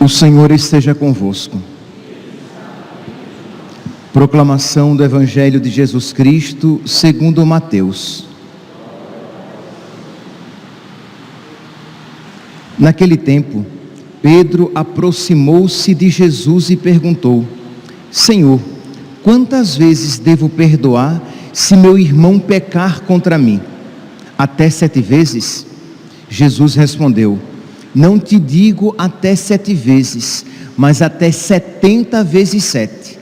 O Senhor esteja convosco. Proclamação do Evangelho de Jesus Cristo segundo Mateus. Naquele tempo, Pedro aproximou-se de Jesus e perguntou: Senhor, quantas vezes devo perdoar se meu irmão pecar contra mim? Até 7 vezes? Jesus respondeu: não te digo até 7 vezes, mas até 70 vezes 7.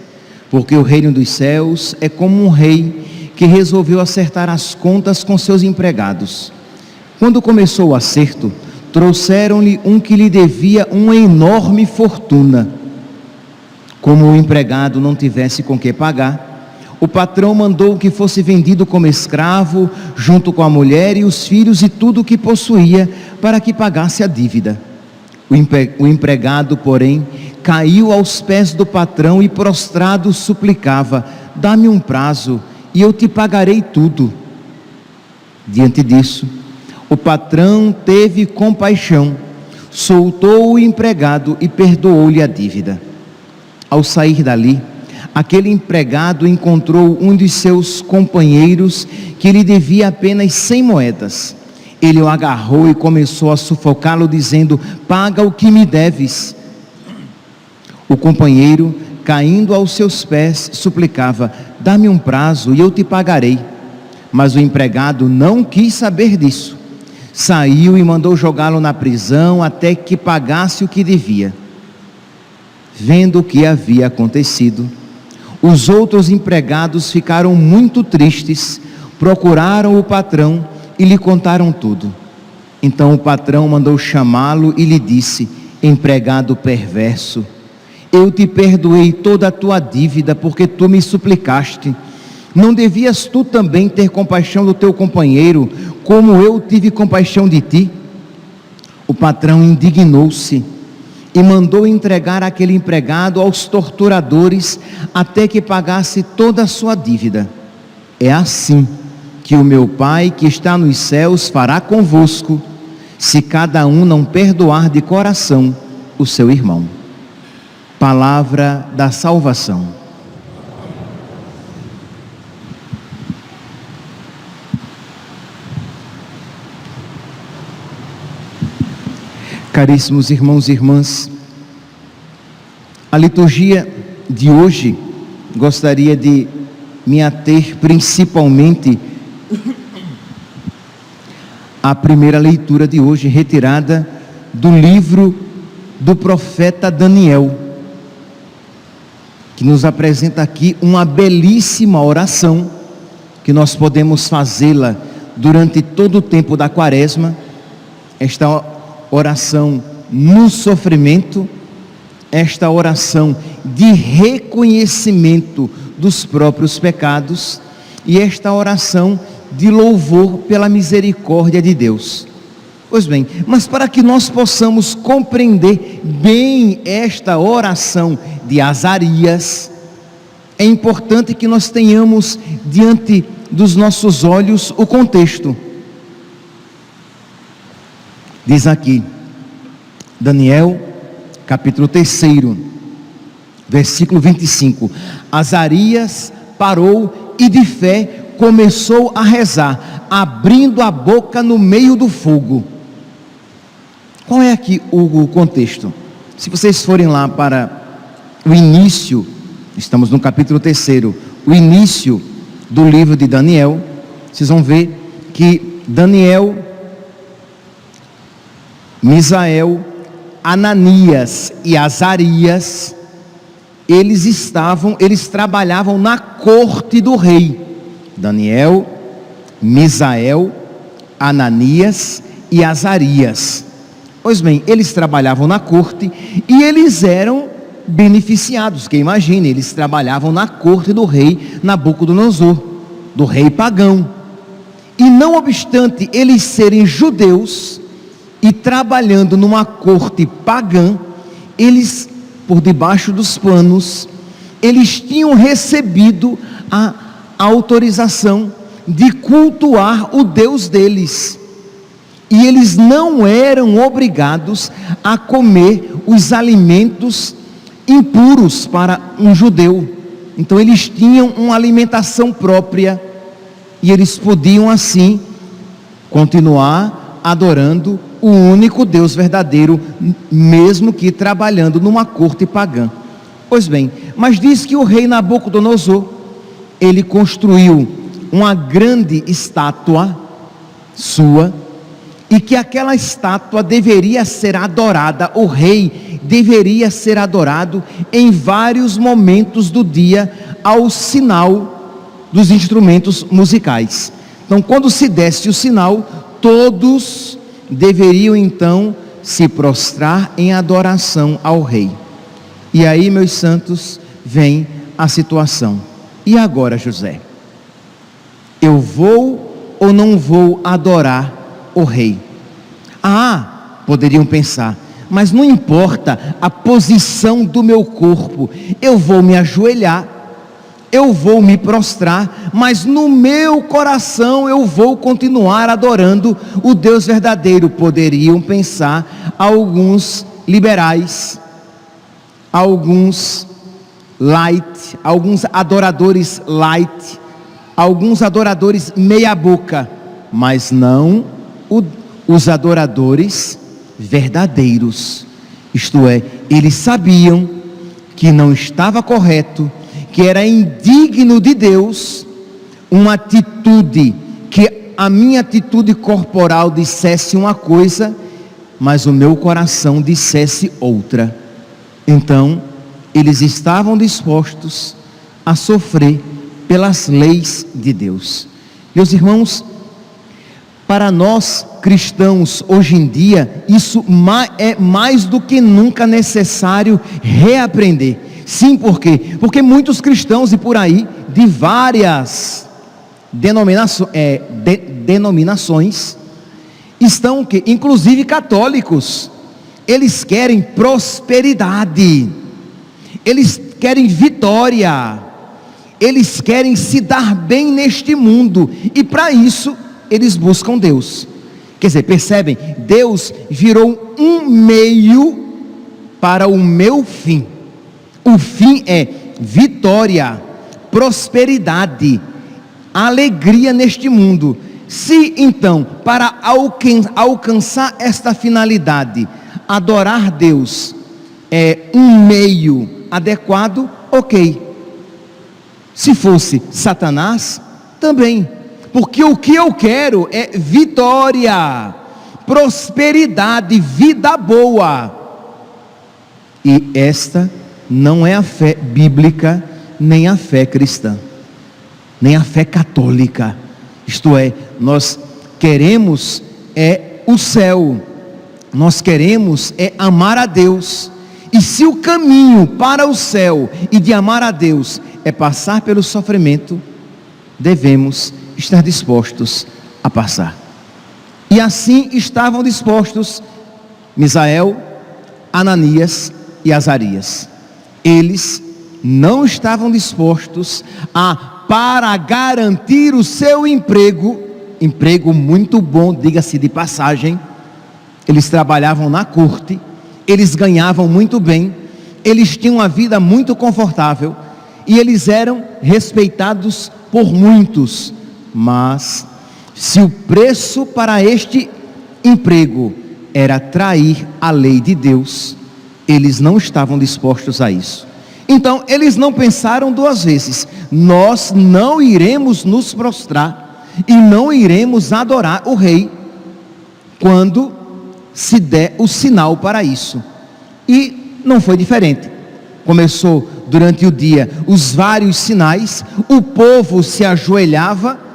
Porque o reino dos céus é como um rei que resolveu acertar as contas com seus empregados. Quando começou o acerto, trouxeram-lhe um que lhe devia uma enorme fortuna. Como o empregado não tivesse com que pagar, o patrão mandou que fosse vendido como escravo, junto com a mulher e os filhos e tudo o que possuía, para que pagasse a dívida. O empregado, porém, caiu aos pés do patrão e prostrado suplicava: dá-me um prazo e eu te pagarei tudo. Diante disso, o patrão teve compaixão, soltou o empregado e perdoou-lhe a dívida. Ao sair dali, aquele empregado encontrou um de seus companheiros que lhe devia apenas 100 moedas. Ele o agarrou e começou a sufocá-lo, dizendo: paga o que me deves. O companheiro, caindo aos seus pés, suplicava: dá-me um prazo e eu te pagarei. Mas o empregado não quis saber disso. Saiu e mandou jogá-lo na prisão até que pagasse o que devia. Vendo o que havia acontecido, os outros empregados ficaram muito tristes, procuraram o patrão e lhe contaram tudo. Então o patrão mandou chamá-lo e lhe disse: empregado perverso, eu te perdoei toda a tua dívida porque tu me suplicaste. Não devias tu também ter compaixão do teu companheiro, como eu tive compaixão de ti? O patrão indignou-se e mandou entregar aquele empregado aos torturadores até que pagasse toda a sua dívida. É assim que o meu Pai que está nos céus fará convosco, se cada um não perdoar de coração o seu irmão. Palavra da salvação. Caríssimos irmãos e irmãs, a liturgia de hoje gostaria de me ater principalmente à primeira leitura de hoje, retirada do livro do profeta Daniel, que nos apresenta aqui uma belíssima oração, que nós podemos fazê-la durante todo o tempo da Quaresma. Esta oração no sofrimento, esta oração de reconhecimento dos próprios pecados e esta oração de louvor pela misericórdia de Deus. Pois bem, mas para que nós possamos compreender bem esta oração de Azarias, é importante que nós tenhamos diante dos nossos olhos o contexto. Diz aqui, Daniel, capítulo 3, versículo 25: Azarias parou e de fé começou a rezar, abrindo a boca no meio do fogo. Qual é aqui o contexto? Se vocês forem lá para o início, estamos no capítulo 3, o início do livro de Daniel, vocês vão ver que Daniel, Misael, Ananias e Azarias, eles trabalhavam na corte do rei. Daniel, Misael, Ananias e Azarias. Pois bem, eles trabalhavam na corte e eles eram beneficiados, que imagine, eles trabalhavam na corte do rei Nabucodonosor, do rei pagão. E não obstante eles serem judeus, e trabalhando numa corte pagã, eles, por debaixo dos panos, eles tinham recebido a autorização de cultuar o Deus deles. E eles não eram obrigados a comer os alimentos impuros para um judeu. Então eles tinham uma alimentação própria e eles podiam assim continuar adorando o único Deus verdadeiro, mesmo que trabalhando numa corte pagã. Pois bem, mas diz que o rei Nabucodonosor, ele construiu uma grande estátua sua, e que aquela estátua deveria ser adorada, o rei deveria ser adorado em vários momentos do dia, ao sinal dos instrumentos musicais. Então, quando se desse o sinal, todos deveriam então se prostrar em adoração ao rei. E aí, meus santos, vem a situação. E agora, José? Eu vou ou não vou adorar o rei? Poderiam pensar, mas não importa a posição do meu corpo, eu vou me ajoelhar, eu vou me prostrar, mas no meu coração eu vou continuar adorando o Deus verdadeiro. Poderiam pensar alguns liberais, alguns light, alguns adoradores light, alguns adoradores meia boca, mas não os adoradores verdadeiros. Isto é, eles sabiam que não estava correto, que era indigno de Deus uma atitude, que a minha atitude corporal dissesse uma coisa, mas o meu coração dissesse outra. Então eles estavam dispostos a sofrer pelas leis de Deus. Meus irmãos, para nós cristãos hoje em dia, isso é mais do que nunca necessário reaprender. Sim, por quê? Porque muitos cristãos e por aí, de várias denominações, estão que, inclusive católicos, eles querem prosperidade, eles querem vitória, eles querem se dar bem neste mundo, e para isso eles buscam Deus. Quer dizer, percebem? Deus virou um meio para o meu fim. O fim é vitória, prosperidade, alegria neste mundo. Se então, para alcançar esta finalidade, adorar Deus é um meio adequado, ok. Se fosse Satanás, também. Porque o que eu quero é vitória, prosperidade, vida boa. E esta não é a fé bíblica, nem a fé cristã, nem a fé católica. Isto é, nós queremos o céu, nós queremos amar a Deus. E se o caminho para o céu e de amar a Deus é passar pelo sofrimento, devemos estar dispostos a passar. E assim estavam dispostos Misael, Ananias e Azarias. Eles não estavam dispostos para garantir o seu emprego muito bom, diga-se de passagem. Eles trabalhavam na corte, eles ganhavam muito bem, eles tinham uma vida muito confortável, e eles eram respeitados por muitos. Mas se o preço para este emprego era trair a lei de Deus, eles não estavam dispostos a isso. Então eles não pensaram duas vezes. Nós não iremos nos prostrar e não iremos adorar o rei quando se der o sinal para isso. E não foi diferente. Começou durante o dia os vários sinais, o povo se ajoelhava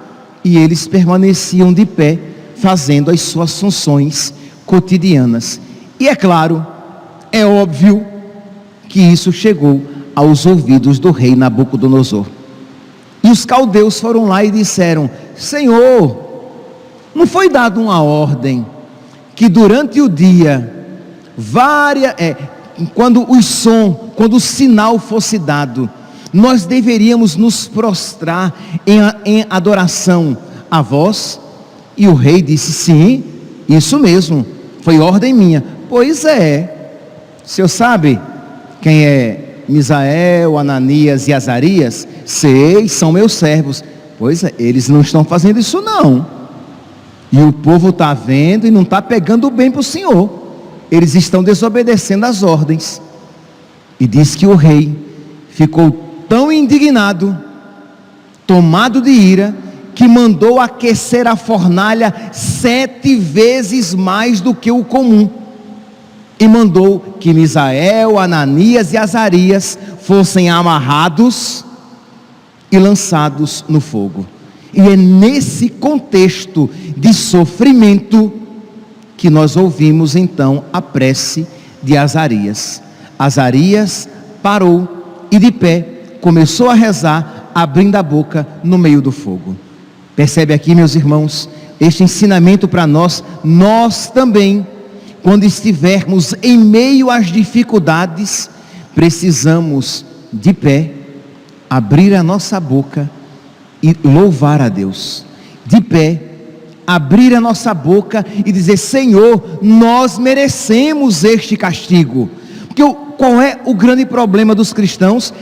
e eles permaneciam de pé, fazendo as suas funções cotidianas. E é claro, é óbvio que isso chegou aos ouvidos do rei Nabucodonosor. E os caldeus foram lá e disseram: Senhor, não foi dada uma ordem que durante o dia, quando o sinal fosse dado, nós deveríamos nos prostrar em adoração a vós? E o rei disse: sim, isso mesmo, foi ordem minha. Pois é, o senhor sabe quem é Misael, Ananias e Azarias? Sei, são meus servos. Pois é, eles não estão fazendo isso não, e o povo está vendo e não está pegando bem para o senhor. Eles estão desobedecendo as ordens. E diz que o rei ficou tão indignado, tomado de ira, que mandou aquecer a fornalha 7 vezes mais do que o comum, e mandou que Misael, Ananias e Azarias fossem amarrados e lançados no fogo. E é nesse contexto de sofrimento que nós ouvimos então a prece de Azarias. Azarias parou e de pé começou a rezar, abrindo a boca no meio do fogo. Percebe aqui, meus irmãos, este ensinamento para nós também, quando estivermos em meio às dificuldades, precisamos de pé abrir a nossa boca e louvar a Deus. De pé, abrir a nossa boca e dizer: Senhor, nós merecemos este castigo. Porque qual é o grande problema dos cristãos?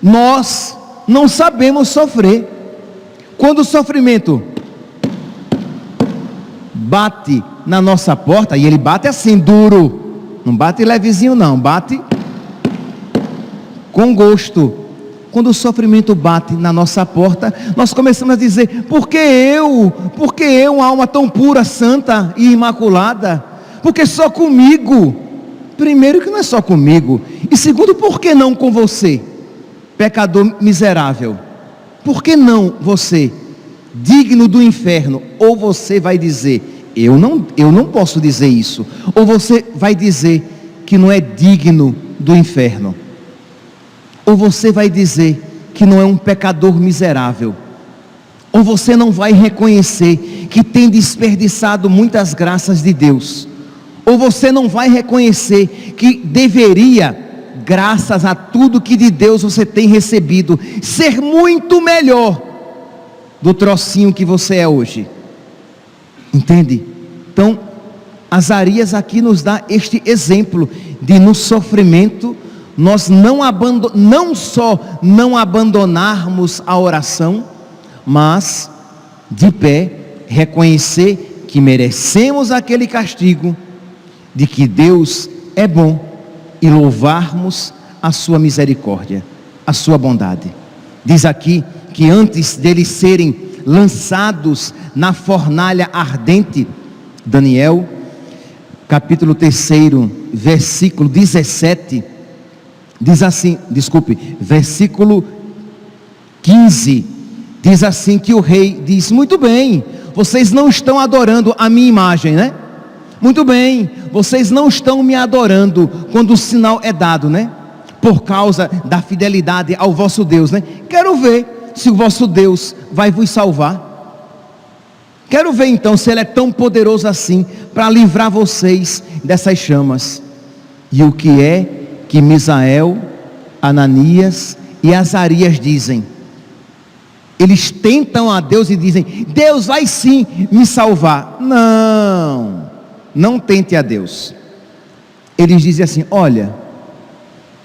Nós não sabemos sofrer. Quando o sofrimento bate na nossa porta, e ele bate assim, duro, não bate levezinho não, bate com gosto. Quando o sofrimento bate na nossa porta, nós começamos a dizer: por que eu, uma alma tão pura, santa e imaculada? Porque só comigo? Primeiro, que não é só comigo, e segundo, por que não com você, pecador miserável? Por que não você, digno do inferno? Ou você vai dizer: eu não posso dizer isso. Ou você vai dizer que não é digno do inferno. Ou você vai dizer que não é um pecador miserável. Ou você não vai reconhecer que tem desperdiçado muitas graças de Deus. Ou você não vai reconhecer que deveria, graças a tudo que de Deus você tem recebido, ser muito melhor do trocinho que você é hoje. Entende? Então, Azarias aqui nos dá este exemplo de, no sofrimento, nós não só não abandonarmos a oração, mas de pé reconhecer que merecemos aquele castigo, de que Deus é bom, e louvarmos a sua misericórdia, a sua bondade. Diz aqui que antes deles serem lançados na fornalha ardente, Daniel, capítulo 3, versículo 17, diz assim, versículo 15, diz assim que o rei diz: muito bem, vocês não estão adorando a minha imagem, né? Muito bem, vocês não estão me adorando quando o sinal é dado, né? Por causa da fidelidade ao vosso Deus, né? Quero ver se o vosso Deus vai vos salvar. Quero ver então se Ele é tão poderoso assim para livrar vocês dessas chamas. E o que é que Misael, Ananias e Azarias dizem? Eles tentam a Deus e dizem: Deus vai sim me salvar. Não tente a Deus. Eles dizem assim: olha,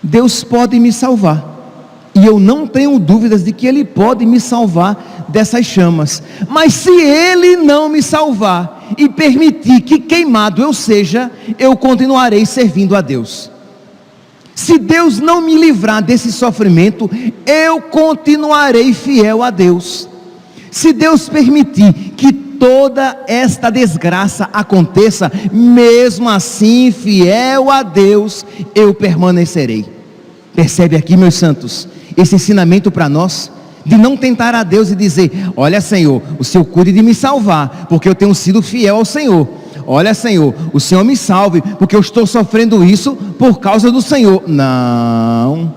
Deus pode me salvar, e eu não tenho dúvidas de que Ele pode me salvar dessas chamas, mas se Ele não me salvar e permitir que queimado eu seja, eu continuarei servindo a Deus. Se Deus não me livrar desse sofrimento, eu continuarei fiel a Deus. Se Deus permitir que toda esta desgraça aconteça, mesmo assim, fiel a Deus, eu permanecerei. Percebe aqui, meus santos, esse ensinamento para nós, de não tentar a Deus e dizer: olha, Senhor, o Senhor cuide de me salvar, porque eu tenho sido fiel ao Senhor. Olha, Senhor, o Senhor me salve, porque eu estou sofrendo isso por causa do Senhor. Não.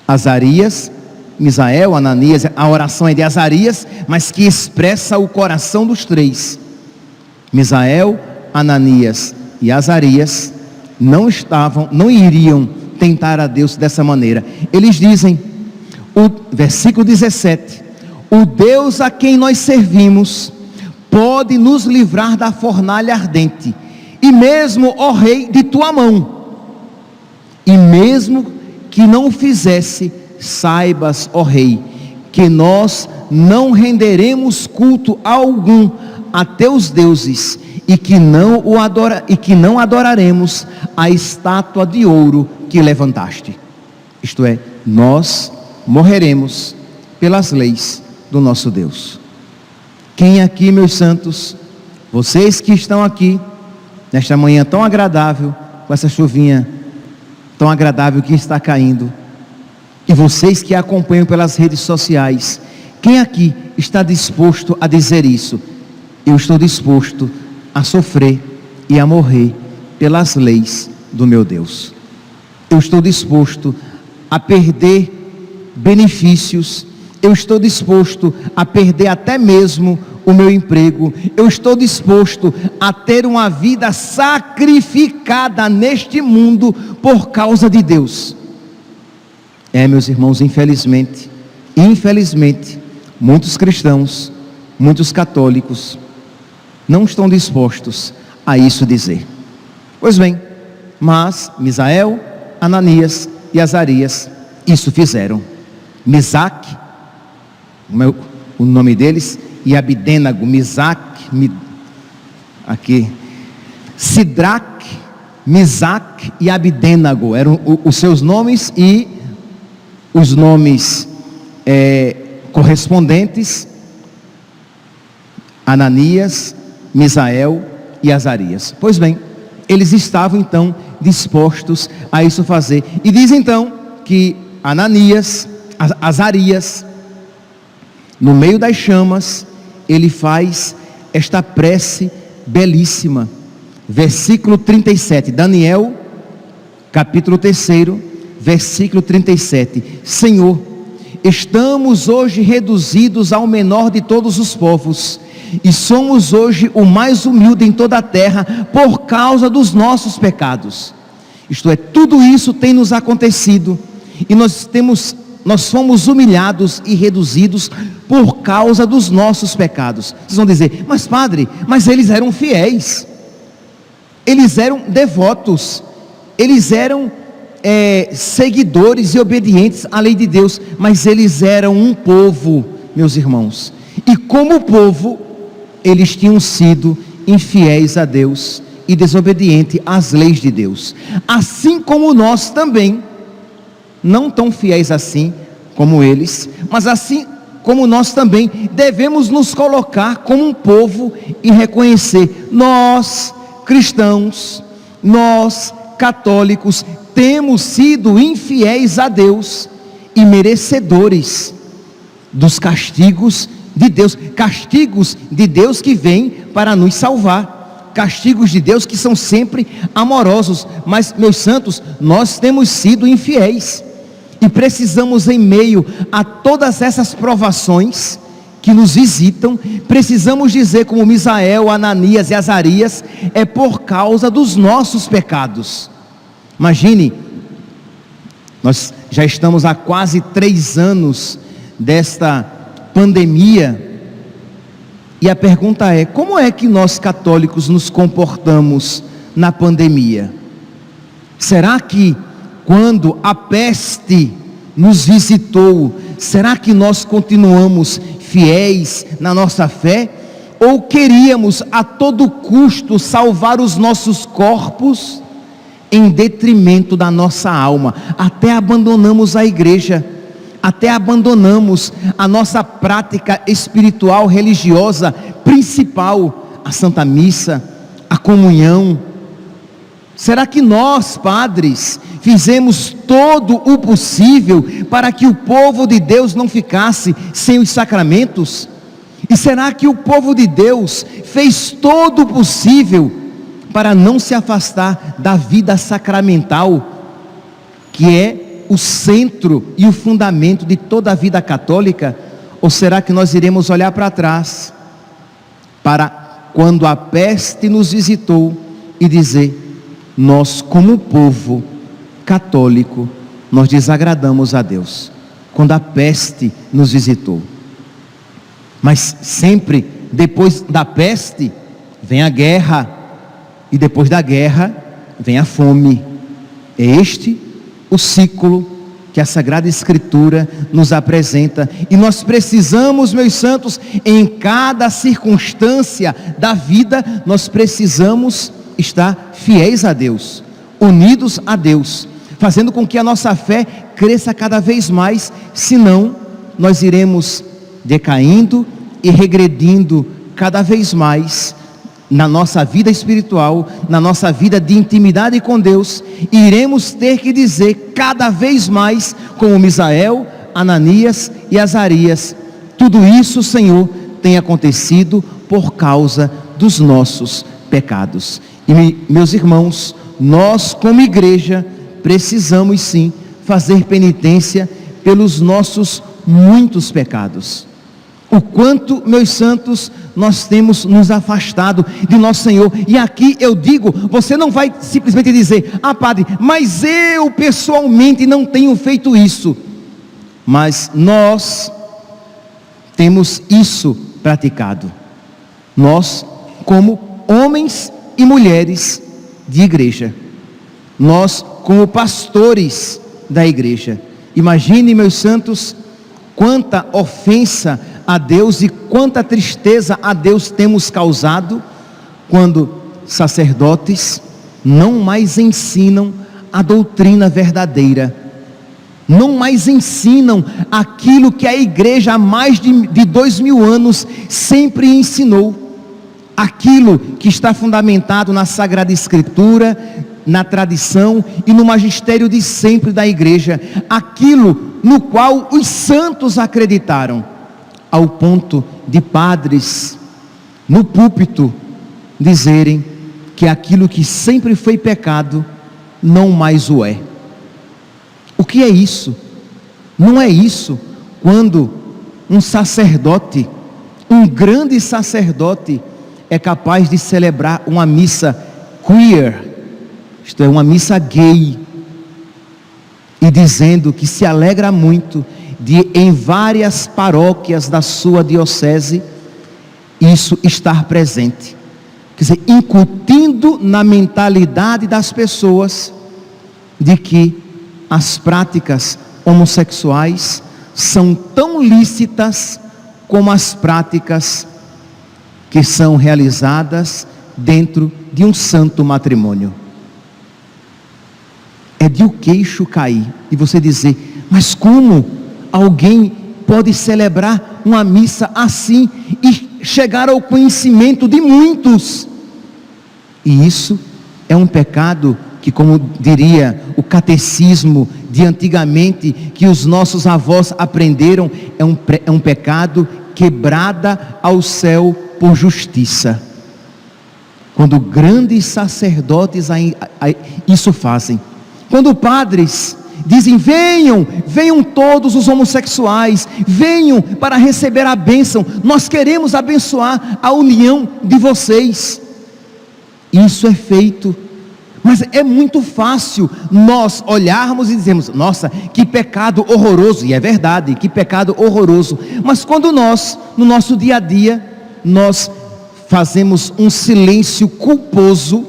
Azarias, Misael, Ananias, a oração é de Azarias, mas que expressa o coração dos três. Misael, Ananias e Azarias não iriam tentar a Deus dessa maneira. Eles dizem, versículo 17: o Deus a quem nós servimos pode nos livrar da fornalha ardente, e mesmo, ó rei, de tua mão. E mesmo que não o fizesse, saibas, ó rei, que nós não renderemos culto algum a teus deuses, e que não adoraremos a estátua de ouro que levantaste. Isto é, nós morreremos pelas leis do nosso Deus. Quem aqui, meus santos, vocês que estão aqui nesta manhã tão agradável, com essa chuvinha tão agradável que está caindo, e vocês que acompanham pelas redes sociais, quem aqui está disposto a dizer isso? Eu estou disposto a sofrer e a morrer pelas leis do meu Deus. Eu estou disposto a perder benefícios, eu estou disposto a perder até mesmo o meu emprego, eu estou disposto a ter uma vida sacrificada neste mundo por causa de Deus. Meus irmãos, infelizmente, muitos cristãos, muitos católicos não estão dispostos a isso dizer. Pois bem, mas Misael, Ananias e Azarias isso fizeram. Misaque, o nome deles, e Abidênago, Sidraque, Misaque e Abidênago eram os seus nomes, e os nomes correspondentes: Ananias, Misael e Azarias. Pois bem, eles estavam então dispostos a isso fazer. E diz então que Azarias, no meio das chamas, ele faz esta prece belíssima. Versículo 37, Daniel, capítulo 3, versículo 37. Senhor, estamos hoje reduzidos ao menor de todos os povos, e somos hoje o mais humilde em toda a terra, por causa dos nossos pecados. Isto é, tudo isso tem nos acontecido, e nós fomos humilhados e reduzidos por causa dos nossos pecados. Vocês vão dizer, mas padre, mas eles eram fiéis, eles eram devotos, eles eram seguidores e obedientes à lei de Deus, mas eles eram um povo, meus irmãos, e como povo, eles tinham sido infiéis a Deus e desobedientes às leis de Deus, assim como nós também, não tão fiéis assim como eles, mas assim como nós também devemos nos colocar como um povo e reconhecer: nós cristãos, nós católicos, temos sido infiéis a Deus e merecedores dos castigos de Deus que vêm para nos salvar, castigos de Deus que são sempre amorosos. Mas, meus santos, nós temos sido infiéis, e precisamos, em meio a todas essas provações que nos visitam, precisamos dizer como Misael, Ananias e Azarias: é por causa dos nossos pecados. Imagine, nós já estamos há quase 3 anos desta pandemia, e a pergunta é: como é que nós católicos nos comportamos na pandemia? Será que quando a peste nos visitou, será que nós continuamos fiéis na nossa fé? Ou queríamos a todo custo salvar os nossos corpos em detrimento da nossa alma? Até abandonamos a igreja, até abandonamos a nossa prática espiritual, religiosa principal, a Santa Missa, a comunhão. Será que nós, padres, fizemos todo o possível para que o povo de Deus não ficasse sem os sacramentos? E será que o povo de Deus fez todo o possível para não se afastar da vida sacramental, que é o centro e o fundamento de toda a vida católica? Ou será que nós iremos olhar para trás, para quando a peste nos visitou, e dizer: nós, como povo católico, nós desagradamos a Deus quando a peste nos visitou. Mas sempre depois da peste vem a guerra, e depois da guerra vem a fome. É este o ciclo que a Sagrada Escritura nos apresenta, e nós precisamos, meus santos, em cada circunstância da vida, nós precisamos estar fiéis a Deus, unidos a Deus, fazendo com que a nossa fé cresça cada vez mais, senão nós iremos decaindo e regredindo cada vez mais na nossa vida espiritual, na nossa vida de intimidade com Deus, e iremos ter que dizer cada vez mais, como Misael, Ananias e Azarias: tudo isso, Senhor, tem acontecido por causa dos nossos pecados. E meus irmãos, nós como igreja precisamos sim fazer penitência pelos nossos muitos pecados. O quanto, meus santos, nós temos nos afastado de nosso Senhor. E aqui eu digo, você não vai simplesmente dizer: ah, padre, mas eu pessoalmente não tenho feito isso. Mas nós temos isso praticado. Nós, como homens e mulheres de igreja, nós como pastores da igreja. Imagine, meus santos, quanta ofensa a Deus e quanta tristeza a Deus temos causado quando sacerdotes não mais ensinam a doutrina verdadeira, não mais ensinam aquilo que a igreja há mais de 2000 anos sempre ensinou, aquilo que está fundamentado na Sagrada Escritura, na tradição e no magistério de sempre da igreja, aquilo no qual os santos acreditaram, ao ponto de padres no púlpito dizerem que aquilo que sempre foi pecado não mais o é. O que é isso? Não é isso quando um sacerdote, um grande sacerdote, é capaz de celebrar uma missa queer, isto é, uma missa gay, e dizendo que se alegra muito de, em várias paróquias da sua diocese, isso estar presente. Quer dizer, incutindo na mentalidade das pessoas de que as práticas homossexuais são tão lícitas como as práticas que são realizadas dentro de um santo matrimônio. É de o queixo cair e você dizer: mas como alguém pode celebrar uma missa assim e chegar ao conhecimento de muitos? E isso é um pecado que, como diria o catecismo de antigamente, que os nossos avós aprenderam, é um pecado quebrada ao céu por justiça. Quando grandes sacerdotes isso fazem, quando padres dizem: venham todos os homossexuais, venham para receber a bênção, nós queremos abençoar a união de vocês. Isso é feito, mas é muito fácil nós olharmos e dizermos: nossa, que pecado horroroso. E é verdade, que pecado horroroso. Mas quando nós, no nosso dia a dia, nós fazemos um silêncio culposo,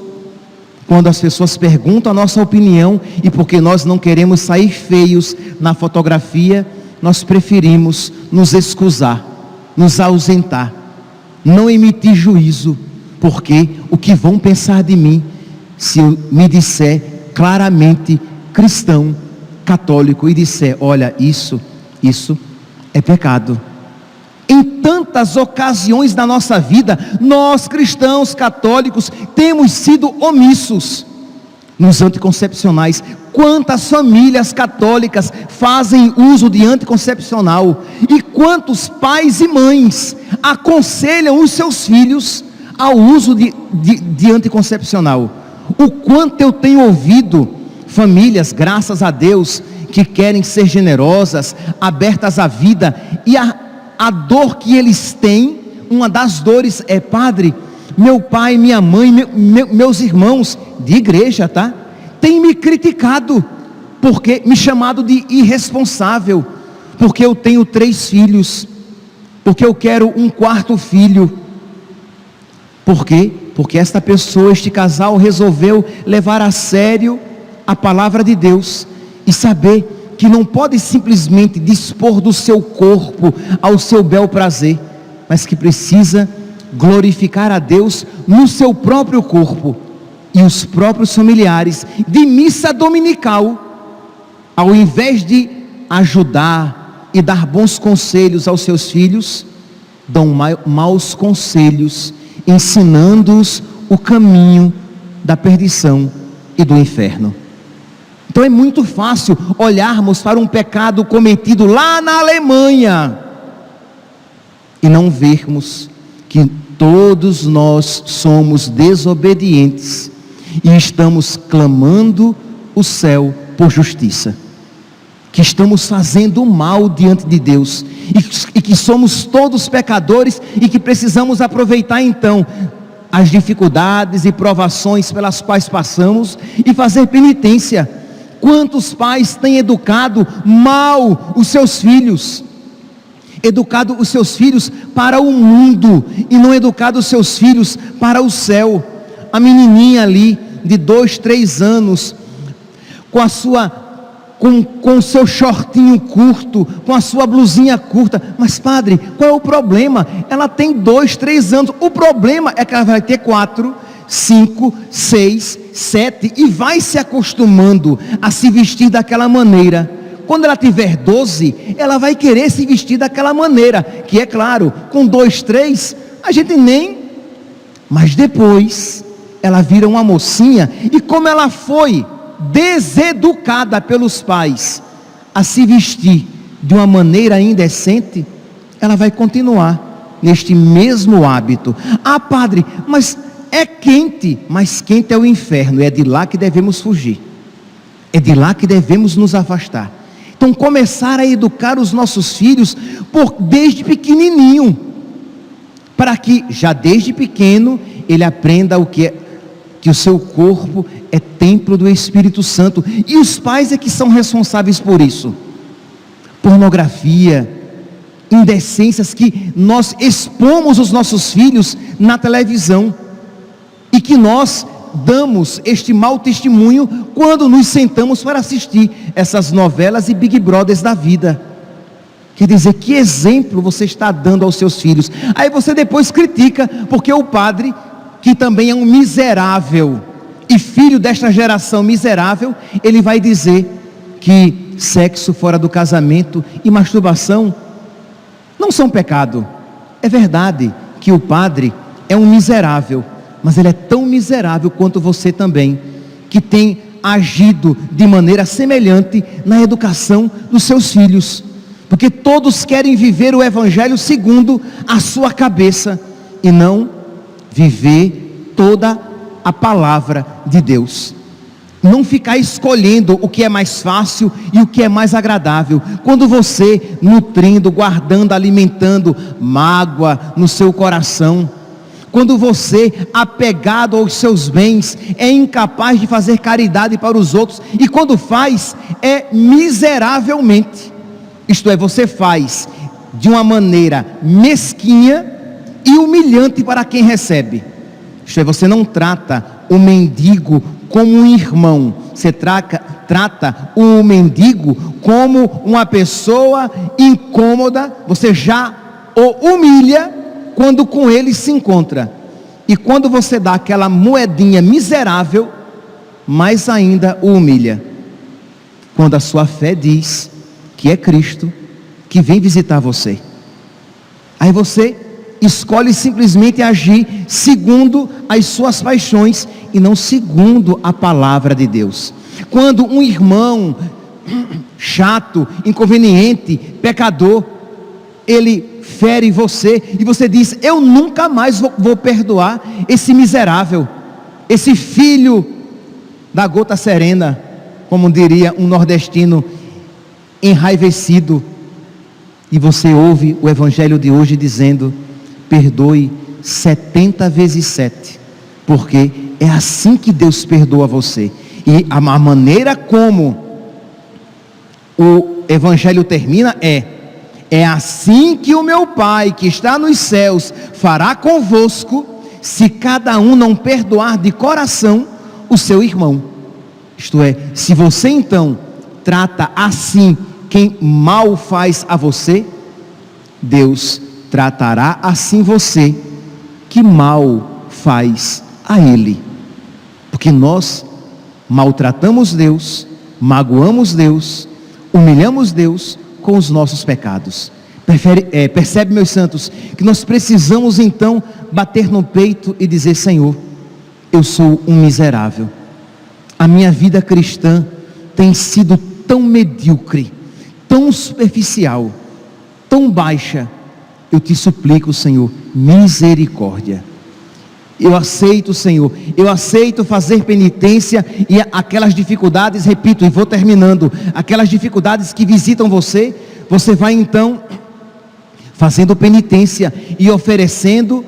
quando as pessoas perguntam a nossa opinião, e porque nós não queremos sair feios na fotografia, nós preferimos nos excusar, nos ausentar, não emitir juízo, porque o que vão pensar de mim se eu me disser claramente cristão, católico, e disser: olha, isso é pecado. Em tantas ocasiões da nossa vida, nós cristãos católicos temos sido omissos. Nos anticoncepcionais, quantas famílias católicas fazem uso de anticoncepcional, e quantos pais e mães aconselham os seus filhos ao uso de anticoncepcional. O quanto eu tenho ouvido famílias, graças a Deus, que querem ser generosas, abertas à vida, e a dor que eles têm, uma das dores é: padre, meu pai, minha mãe, meus irmãos de igreja, tá? Têm me criticado, porque me chamado de irresponsável, porque eu tenho 3 filhos, porque eu quero um 4º filho. Por quê? Porque esta pessoa, este casal, resolveu levar a sério a palavra de Deus e saber que não pode simplesmente dispor do seu corpo ao seu bel prazer, mas que precisa glorificar a Deus no seu próprio corpo. E os próprios familiares de missa dominical, ao invés de ajudar e dar bons conselhos aos seus filhos, dão maus conselhos, ensinando-os o caminho da perdição e do inferno. Então é muito fácil olharmos para um pecado cometido lá na Alemanha e não vermos que todos nós somos desobedientes e estamos clamando o céu por justiça, que estamos fazendo mal diante de Deus e que somos todos pecadores e que precisamos aproveitar então as dificuldades e provações pelas quais passamos e fazer penitência. Quantos pais têm educado mal os seus filhos? Educado os seus filhos para o mundo e não educado os seus filhos para o céu. A menininha ali de 2, 3 anos, com o seu shortinho curto, com a sua blusinha curta. Mas padre, qual é o problema? Ela tem 2, 3 anos. O problema é que ela vai ter 4, 5, 6, 7 e vai se acostumando a se vestir daquela maneira. Quando ela tiver 12, ela vai querer se vestir daquela maneira, que é claro, com 2, 3, a gente nem... Mas depois, ela vira uma mocinha, e como ela foi deseducada pelos pais a se vestir de uma maneira indecente, ela vai continuar neste mesmo hábito. Ah, padre, mas é quente. Mas quente é o inferno, é de lá que devemos fugir, é de lá que devemos nos afastar. Então começar a educar os nossos filhos desde pequenininho, para que já desde pequeno ele aprenda que o seu corpo é templo do Espírito Santo, e os pais é que são responsáveis por isso. Pornografia, indecências que nós expomos os nossos filhos na televisão, e que nós damos este mau testemunho quando nos sentamos para assistir essas novelas e Big Brothers da vida. Quer dizer, que exemplo você está dando aos seus filhos? Aí você depois critica, porque o padre, que também é um miserável e filho desta geração miserável, ele vai dizer que sexo fora do casamento e masturbação não são pecado. É verdade que o padre é um miserável, mas ele é tão miserável quanto você também, que tem agido de maneira semelhante na educação dos seus filhos, porque todos querem viver o evangelho segundo a sua cabeça, e não viver toda a palavra de Deus. Não ficar escolhendo o que é mais fácil e o que é mais agradável. Quando você, nutrindo, guardando, alimentando mágoa no seu coração, quando você, apegado aos seus bens, é incapaz de fazer caridade para os outros, e quando faz, é miseravelmente. Isto é, você faz de uma maneira mesquinha e humilhante para quem recebe. Isto é, você não trata o mendigo como um irmão, você trata o mendigo como uma pessoa incômoda, você já o humilha quando com ele se encontra. E quando você dá aquela moedinha miserável, mais ainda o humilha. Quando a sua fé diz que é Cristo que vem visitar você, aí você escolhe simplesmente agir segundo as suas paixões e não segundo a palavra de Deus. Quando um irmão chato, inconveniente, pecador, ele fere você e você diz: eu nunca mais vou perdoar esse miserável, esse filho da gota serena, como diria um nordestino enraivecido. E você ouve o evangelho de hoje dizendo: perdoe 70 vezes 7, porque é assim que Deus perdoa você. E a maneira como o Evangelho termina é assim que o meu Pai que está nos céus fará convosco, se cada um não perdoar de coração o seu irmão. Isto é, se você então trata assim quem mal faz a você, Deus tratará assim você que mal faz a Ele. Porque nós maltratamos Deus, magoamos Deus, humilhamos Deus com os nossos pecados. Percebe, meus santos, que nós precisamos então bater no peito e dizer: Senhor, eu sou um miserável. A minha vida cristã tem sido tão medíocre, tão superficial, tão baixa. Eu te suplico, Senhor, misericórdia. Eu aceito, Senhor, eu aceito fazer penitência e aquelas dificuldades, repito, e vou terminando, aquelas dificuldades que visitam você, você vai então fazendo penitência e oferecendo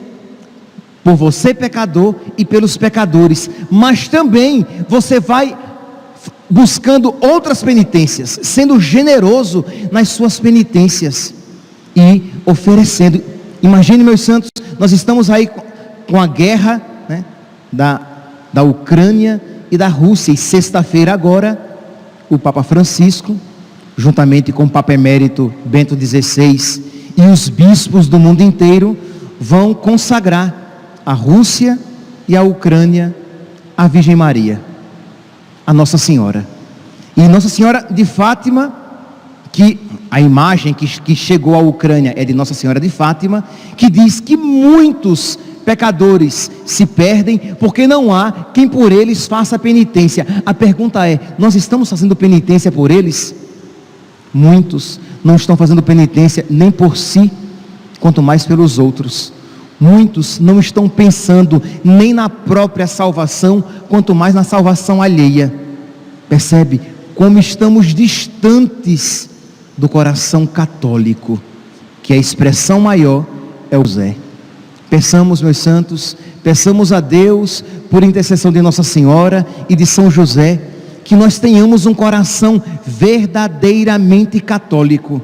por você pecador e pelos pecadores, mas também você vai buscando outras penitências, sendo generoso nas suas penitências e oferecendo. Imagine, meus santos, nós estamos aí com a guerra, né, da Ucrânia e da Rússia, e sexta-feira agora, o Papa Francisco, juntamente com o Papa Emérito Bento XVI e os bispos do mundo inteiro, vão consagrar a Rússia e a Ucrânia à Virgem Maria, a Nossa Senhora. E Nossa Senhora de Fátima, que a imagem que chegou à Ucrânia é de Nossa Senhora de Fátima, que diz que muitos pecadores se perdem porque não há quem por eles faça penitência. A pergunta é: nós estamos fazendo penitência por eles? Muitos não estão fazendo penitência nem por si, quanto mais pelos outros. Muitos não estão pensando nem na própria salvação, quanto mais na salvação alheia. Percebe como estamos distantes do coração católico, que a expressão maior é o Zé. Peçamos, meus santos, peçamos a Deus, por intercessão de Nossa Senhora e de São José, que nós tenhamos um coração verdadeiramente católico,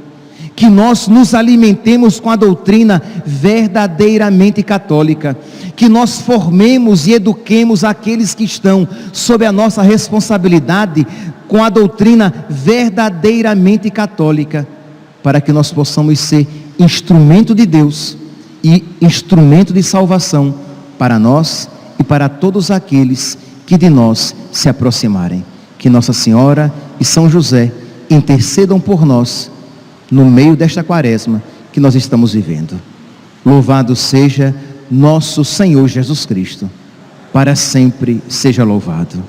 que nós nos alimentemos com a doutrina verdadeiramente católica, que nós formemos e eduquemos aqueles que estão sob a nossa responsabilidade com a doutrina verdadeiramente católica, para que nós possamos ser instrumento de Deus e instrumento de salvação para nós e para todos aqueles que de nós se aproximarem. Que Nossa Senhora e São José intercedam por nós no meio desta quaresma que nós estamos vivendo. Louvado seja nosso Senhor Jesus Cristo, para sempre seja louvado.